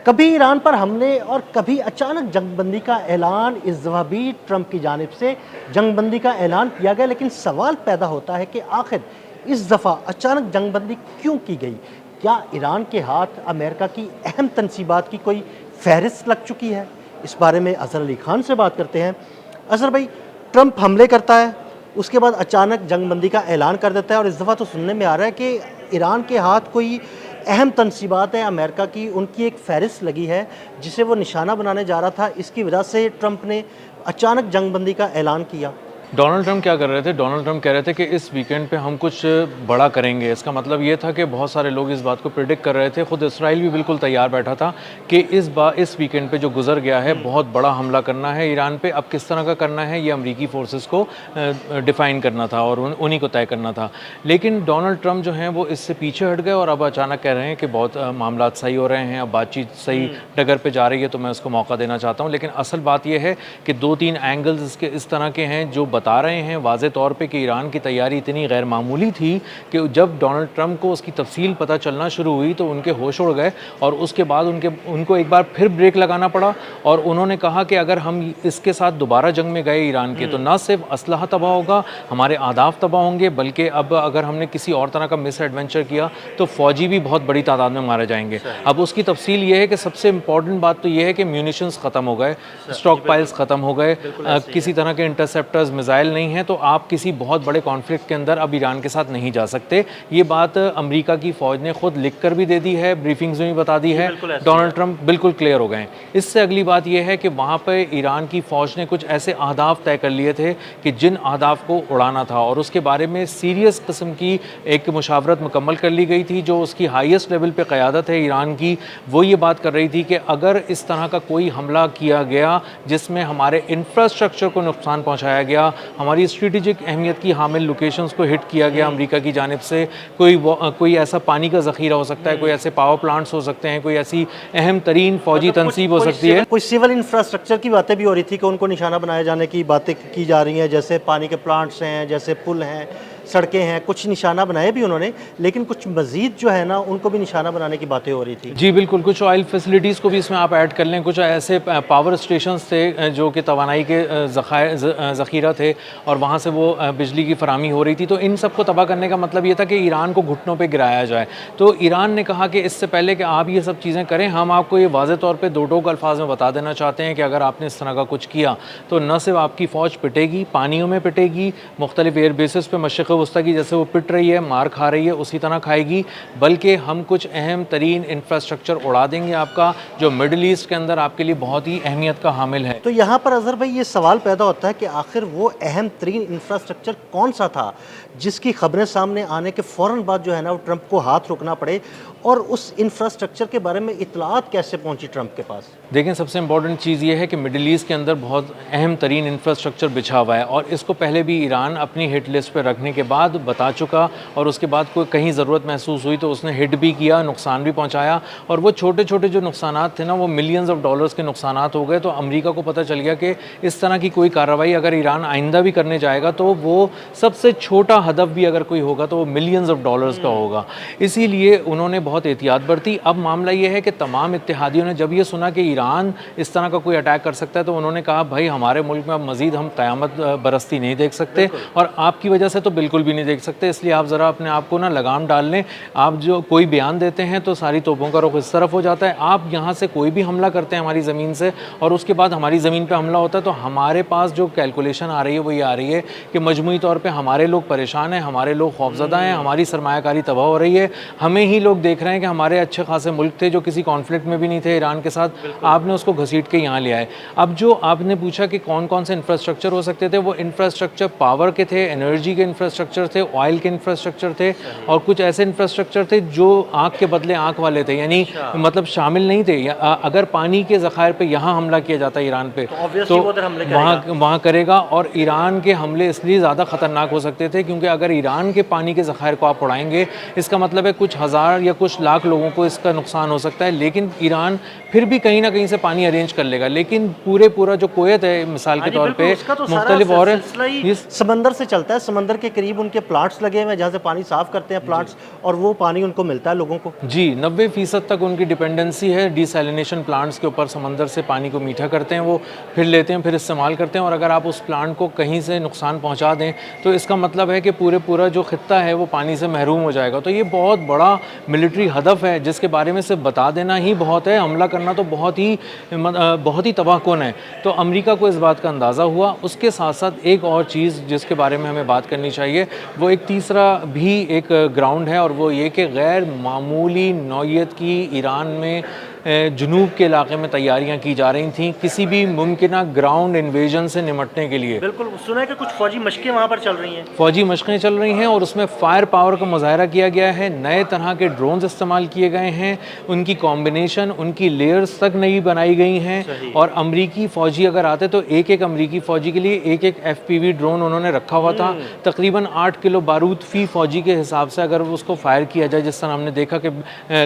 कभी ईरान पर हमले और कभी अचानक जंगबंदी का ऐलान। इस दफ़ा भी ट्रंप की जानिब से जंगबंदी का ऐलान किया गया, लेकिन सवाल पैदा होता है कि आखिर इस दफ़ा अचानक जंगबंदी क्यों की गई? क्या ईरान के हाथ अमेरिका की अहम तनसीबात की कोई फहरिस्त लग चुकी है? इस बारे में अज़हर अली खान से बात करते हैं। अज़हर भाई, ट्रंप हमले करता है, उसके बाद अचानक जंगबंदी का ऐलान कर देता है और इस दफ़ा तो सुनने में आ रहा है कि ईरान के हाथ कोई अहम तनसीबात है अमेरिका की, उनकी एक फ़हरिस्त लगी है जिसे वो निशाना बनाने जा रहा था। इसकी वजह से ट्रंप ने अचानक जंगबंदी का ऐलान किया। डोनाल्ड ट्रंप क्या कर रहे थे? डोनाल्ड ट्रंप कह रहे थे कि इस वीकेंड पे हम कुछ बड़ा करेंगे। इसका मतलब ये था कि बहुत सारे लोग इस बात को प्रिडिक्ट कर रहे थे। खुद इसराइल भी बिल्कुल तैयार बैठा था कि इस वीकेंड पे जो गुजर गया है, बहुत बड़ा हमला करना है ईरान पे। अब किस तरह का करना है, ये अमरीकी फोर्सेस को डिफ़ाइन करना था और उन्हीं को तय करना था। लेकिन डोनाल्ड ट्रंप जो हैं वो इससे पीछे हट गए और अब अचानक कह रहे हैं कि बहुत मामला सही हो रहे हैं, अब बातचीत सही डगर पे जा रही है, तो मैं उसको मौका देना चाहता हूँ। लेकिन असल बात यह है कि 2-3 एंगल्स इसके इस तरह के हैं जो बता रहे हैं वाज़े तौर पे कि ईरान की तैयारी इतनी गैर मामूली थी कि जब डोनाल्ड ट्रंप को उसकी तफसील पता चलना शुरू हुई तो उनके होश उड़ गए और उसके बाद उनको एक बार फिर ब्रेक लगाना पड़ा और उन्होंने कहा कि अगर हम इसके साथ दोबारा जंग में गए ईरान के, तो ना सिर्फ असलहा तबाह होगा, हमारे आदाफ तबाह होंगे, बल्कि अब अगर हमने किसी और तरह का मिस एडवेंचर किया तो फ़ौजी भी बहुत बड़ी तादाद में मारे जाएंगे। अब उसकी तफसील ये है कि सबसे इंपॉर्टेंट बात तो ये है कि म्यूनिशंस ख़त्म हो गए, स्टॉक पाइल्स ख़त्म हो गए, किसी तरह के इंटरसेप्टर्स मिसाइल नहीं हैं, तो आप किसी बहुत बड़े कॉन्फ्लिक्ट के अंदर अब ईरान के साथ नहीं जा सकते। ये बात अमेरिका की फ़ौज ने खुद लिख कर भी दे दी है, ब्रीफिंग्स में भी बता दी है। डोनाल्ड ट्रंप बिल्कुल क्लियर हो गए हैं। इससे अगली बात यह है कि वहाँ पर ईरान की फ़ौज ने कुछ ऐसे अहदाफ तय कर लिए थे कि जिन अहदाफ को उड़ाना था और उसके बारे में सीरियस किस्म की एक मुशावरत मुकम्मल कर ली गई थी। जो उसकी हाईएस्ट लेवल पे क़यादत है ईरान की, वो ये बात कर रही थी कि अगर इस तरह का कोई हमला किया गया जिसमें हमारे इंफ्रास्ट्रक्चर को नुकसान पहुँचाया गया, हमारी स्ट्रेटेजिक अहमियत की हामिल लोकेशंस को हिट किया गया अमेरिका की जानिब से, कोई ऐसा पानी का ज़ख़ीरा हो सकता है, कोई ऐसे पावर प्लांट्स हो सकते हैं, कोई ऐसी अहम तरीन फ़ौजी तनसीब हो सकती है। कोई सिविल इंफ्रास्ट्रक्चर की बातें भी हो रही थी कि उनको निशाना बनाए जाने की बातें की जा रही हैं, जैसे पानी के प्लांट्स हैं, जैसे पुल हैं, सड़कें हैं, कुछ निशाना बनाए भी उन्होंने, लेकिन कुछ मज़ीद जो है ना उनको भी निशाना बनाने की बातें हो रही थी। जी बिल्कुल, कुछ ऑयल फैसिलिटीज़ को भी इसमें आप ऐड कर लें। कुछ ऐसे पावर स्टेशंस थे जो कि तवानाई के ज़ख़ीरा थे और वहाँ से वो बिजली की फराहमी हो रही थी। तो इन सब को तबाह करने का मतलब ये था कि ईरान को घुटनों पे गिराया जाए। तो ईरान ने कहा कि इससे पहले कि आप ये सब चीज़ें करें, हम आपको ये वाज़े तौर पे दो टोक अल्फाज में बता देना चाहते हैं कि अगर आपने इस तरह का कुछ किया तो न सिर्फ आपकी फ़ौज पिटेगी, पानियों में पिटेगी, मुख्तलिफ एयर बेसिस पे मशरिक़ वस्ता की जैसे वो पिट रही है, मार खा रही है, उसी तरह खाएगी, बल्कि हम कुछ अहम तरीन इंफ्रास्ट्रक्चर उड़ा देंगे आपका, जो मिडल ईस्ट के अंदर आपके लिए बहुत ही अहमियत का हामिल है। तो यहाँ पर अज़हर भाई ये सवाल पैदा होता है कि आखिर वो अहम तरीन इंफ्रास्ट्रक्चर कौन सा था जिसकी खबरें सामने आने के फ़ौरन बाद जो है ना वो ट्रंप को हाथ रोकना पड़े, और उस इंफ्रास्ट्रक्चर के बारे में इतलात कैसे पहुंची ट्रंप के पास? देखें, सबसे इंपॉर्टेंट चीज़ ये है कि मिडिल ईस्ट के अंदर बहुत अहम तरीन इंफ्रास्ट्रक्चर बिछा हुआ है और इसको पहले भी ईरान अपनी हिट लिस्ट पर रखने के बाद बता चुका, और उसके बाद कोई कहीं ज़रूरत महसूस हुई तो उसने हिट भी किया, नुकसान भी पहुंचाया, और वो छोटे छोटे जो नुकसानात थे ना वो मिलियंस ऑफ डॉलर्स के नुकसानात हो गए। तो अमेरिका को पता चल गया कि इस तरह की कोई कार्रवाई अगर ईरान आइंदा भी करने जाएगा तो वो सबसे छोटा हदफ भी अगर कोई होगा तो वो मिलियंस ऑफ डॉलर्स का होगा। इसीलिए उन्होंने बहुत एहतियात बरती। अब मामला ये है कि तमाम इत्तेहादियों ने जब ये सुना कि ईरान इस तरह का कोई अटैक कर सकता है तो उन्होंने कहा भाई हमारे मुल्क में अब मज़ीद हम क़यामत बरसती नहीं देख सकते और आपकी वजह से तो बिल्कुल भी नहीं देख सकते, इसलिए आप ज़रा अपने आप को ना लगाम डाल लें। आप जो कोई बयान देते हैं तो सारी तोपों का रुख इस तरफ हो जाता है। आप यहाँ से कोई भी हमला करते हैं हमारी ज़मीन से और उसके बाद हमारी ज़मीन पर हमला होता है तो हमारे पास जो कैलकुलेशन आ रही है वो ये आ रही है कि मजमूई तौर पर हमारे लोग परेशान हैं, हमारे लोग खौफज़दा हैं, हमारी सरमायाकारी तबाह हो रही है, हमें ही लोग देख रहे हैं कि हमारे अच्छे खासे मुल्क थे जो किसी कॉन्फ्लिक्ट में भी नहीं थे ईरान के साथ, आपने उसको घसीट के यहाँ ले आए। अब जो आपने पूछा कि कौन कौन से इंफ्रास्ट्रक्चर हो सकते थे, वो इंफ्रास्ट्रक्चर पावर के थे, एनर्जी के इंफ्रास्ट्रक्चर थे, ऑयल के इंफ्रास्ट्रक्चर थे और कुछ ऐसे इंफ्रास्ट्रक्चर थे जो आँख के बदले आँख वाले थे, यानी मतलब शामिल नहीं थे। अगर पानी के ज़खायर पे यहाँ हमला किया जाता ईरान पे, तो obviously तो वो उधर हमले वहाँ करेगा। और ईरान के हमले इसलिए ज़्यादा ख़तरनाक हो सकते थे क्योंकि अगर ईरान के पानी के ज़खायर को आप उड़ाएंगे, इसका मतलब है कुछ हज़ार या कुछ लाख लोगों को इसका नुकसान हो सकता है। लेकिन ईरान फिर भी कहीं ना कहीं से पानी अरेंज कर लेगा। लेकिन पूरा जो कुवैत है मिसाल हाँ के जी, तौर बिल्कुल, पे उसका तो सारा मुख्तलिफ और सिलसिला ही समंदर से चलता है। समंदर के करीब उनके प्लांट्स लगे हुए हैं जहाँ से पानी साफ करते हैं प्लांट्स, और वो पानी उनको मिलता है लोगों को। जी 90% तक उनकी डिपेंडेंसी है डिसैलिनेशन प्लांट्स के ऊपर। समंदर से पानी को मीठा करते हैं, वो फिर लेते हैं, फिर इस्तेमाल करते हैं। और अगर आप उस प्लांट को कहीं से नुकसान पहुंचा दें तो इसका मतलब है कि पूरा जो खित्ता है वो पानी से महरूम हो जाएगा। तो ये बहुत बड़ा मिलिट्री हदफ है जिसके बारे में सिर्फ बता देना ही बहुत है, हमला करना तो बहुत ही तबाहकुन है। तो अमेरिका को इस बात का अंदाज़ा हुआ। उसके साथ साथ एक और चीज़ जिसके बारे में हमें बात करनी चाहिए, वो एक तीसरा भी एक ग्राउंड है, और वो ये कि गैर मामूली नौयत की ईरान में जुनूब के इलाके में तैयारियां की जा रही थी किसी भी मुमकिना ग्राउंड इन्वेजन से निमटने के लिए। बिल्कुल, सुना है कि कुछ फौजी मशकें वहाँ पर चल रही हैं। फौजी मशक़ें चल रही हैं और उसमें फायर पावर का मुजाहरा किया गया है। नए तरह के ड्रोन्स इस्तेमाल किए गए हैं, उनकी कॉम्बिनेशन, उनकी लेयर्स तक नई बनाई गई हैं। और अमरीकी फ़ौजी अगर आते तो एक अमरीकी फ़ौजी के लिए एक FPV ड्रोन उन्होंने रखा हुआ था। तकरीबन 8 किलो बारूद फ़ी फ़ौजी के हिसाब से अगर उसको फायर किया जाए, जिस तरह हमने देखा कि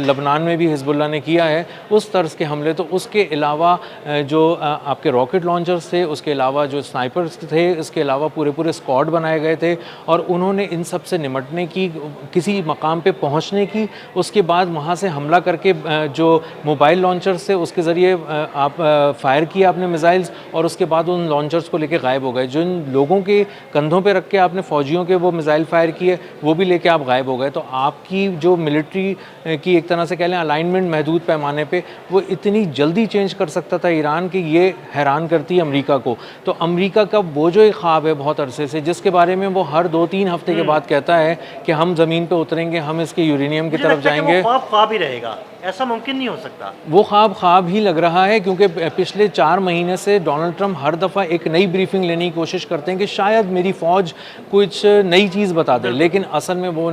लबनान में भी हिजबुल्लाह ने किया है उस तर्ज के हमले, तो उसके अलावा जो आपके रॉकेट लॉन्चर्स थे, उसके अलावा जो स्नाइपर्स थे, इसके अलावा पूरे स्क्वाड बनाए गए थे। और उन्होंने इन सब से निमटने की, किसी मकाम पे पहुंचने की, उसके बाद वहां से हमला करके जो मोबाइल लॉन्चर्स थे उसके ज़रिए आप फायर किया आपने मिसाइल्स, और उसके बाद उन लॉन्चर्स को लेके गायब हो गए। जिन लोगों के कंधों पे रख के आपने फ़ौजियों के वो मिसाइल फायर किए वो भी लेके आप गायब हो गए। तो आपकी जो मिलिट्री की एक तरह से कह लें अलाइनमेंट महदूद पैमाने पे वो इतनी जल्दी चेंज कर सकता था ईरान की, ये हैरान करती है अमेरिका को। तो अमेरिका का वो जो एक ख्वाब है बहुत अरसे से, जिसके बारे में वो हर 2-3 हफ्ते के बाद कहता है कि हम ज़मीन पे उतरेंगे, हम इसके यूरेनियम की तरफ जाएंगे, वो ख्वाब ही रहेगा, ऐसा मुमकिन नहीं हो सकता। वो ख्वाब ही लग रहा है। क्योंकि पिछले 4 महीने से डोनाल्ड ट्रंप हर दफ़ा एक नई ब्रीफिंग लेने की कोशिश करते हैं कि शायद मेरी फ़ौज कुछ नई चीज़ बता दे, लेकिन असल में वो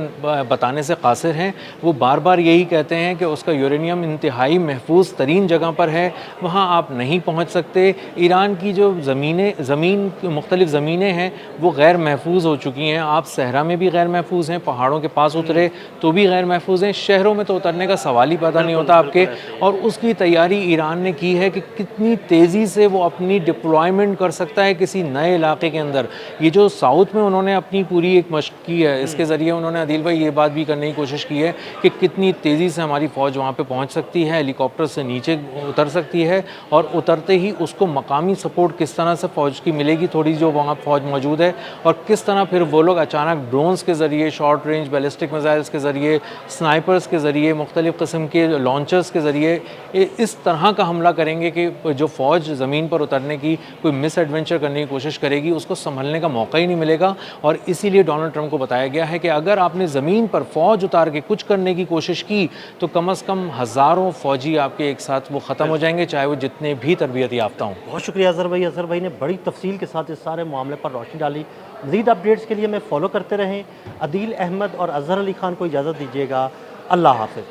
बताने से कासिर हैं। वो बार बार यही कहते हैं कि उसका यूरेनियम इंतहाई महफूज तरीन जगह पर है, वहाँ आप नहीं पहुँच सकते। ईरान की जो मुख्तलिफ ज़मीनें हैं वो गैर महफूज हो चुकी हैं। आप सहरा में भी गैर महफूज हैं, पहाड़ों के पास उतरे तो भी गैर महफूज हैं, शहरों में तो उतरने का सवाल ही पैदा नहीं होता आपके। और उसकी तैयारी ईरान ने की है कि कितनी तेज़ी से वो अपनी डिप्लॉयमेंट कर सकता है किसी नए इलाके के अंदर। ये जो साउथ में उन्होंने अपनी पूरी एक मशक की है, इसके ज़रिए उन्होंने आदिल भाई ये बात भी करने की कोशिश की है कि कितनी तेज़ी से हमारी फ़ौज वहाँ पे पहुँच सकती है, हेलीकॉप्टर से नीचे उतर सकती है, और उतरते ही उसको मकामी सपोर्ट किस तरह से फ़ौज की मिलेगी, थोड़ी जो वहाँ फ़ौज मौजूद है, और किस तरह फिर वो लोग अचानक ड्रोन्स के ज़रिए, शॉर्ट रेंज बैलिस्टिक मिसाइल्स के ज़रिए, स्नाइपर्स के ज़रिए, मुख्तलिफ़ किस्म के लॉन्चर्स के ज़रिए इस तरह का हमला करेंगे कि जो फ़ौज ज़मीन पर उतरने की कोई मिस एडवेंचर करने की कोशिश करेगी उसको संभलने का मौका ही नहीं मिलेगा। और इसीलिए डोनाल्ड ट्रंप को बताया गया है कि अगर आपने ज़मीन पर फ़ौज उतार के कुछ करने की कोशिश की तो कम से कम हज़ारों फ़ौजी आपके एक साथ वो ख़त्म हो जाएंगे, चाहे वो जितने भी तरबियत याफ्ता हों। बहुत शुक्रिया अज़हर भाई ने बड़ी तफसील के साथ इस सारे मामले पर रोशनी डाली। मज़ीद अपडेट्स के लिए मैं फॉलो करते रहें। अदील अहमद और अज़हर अली ख़ान को इजाज़त दीजिएगा। अल्लाह हाफ़िज़।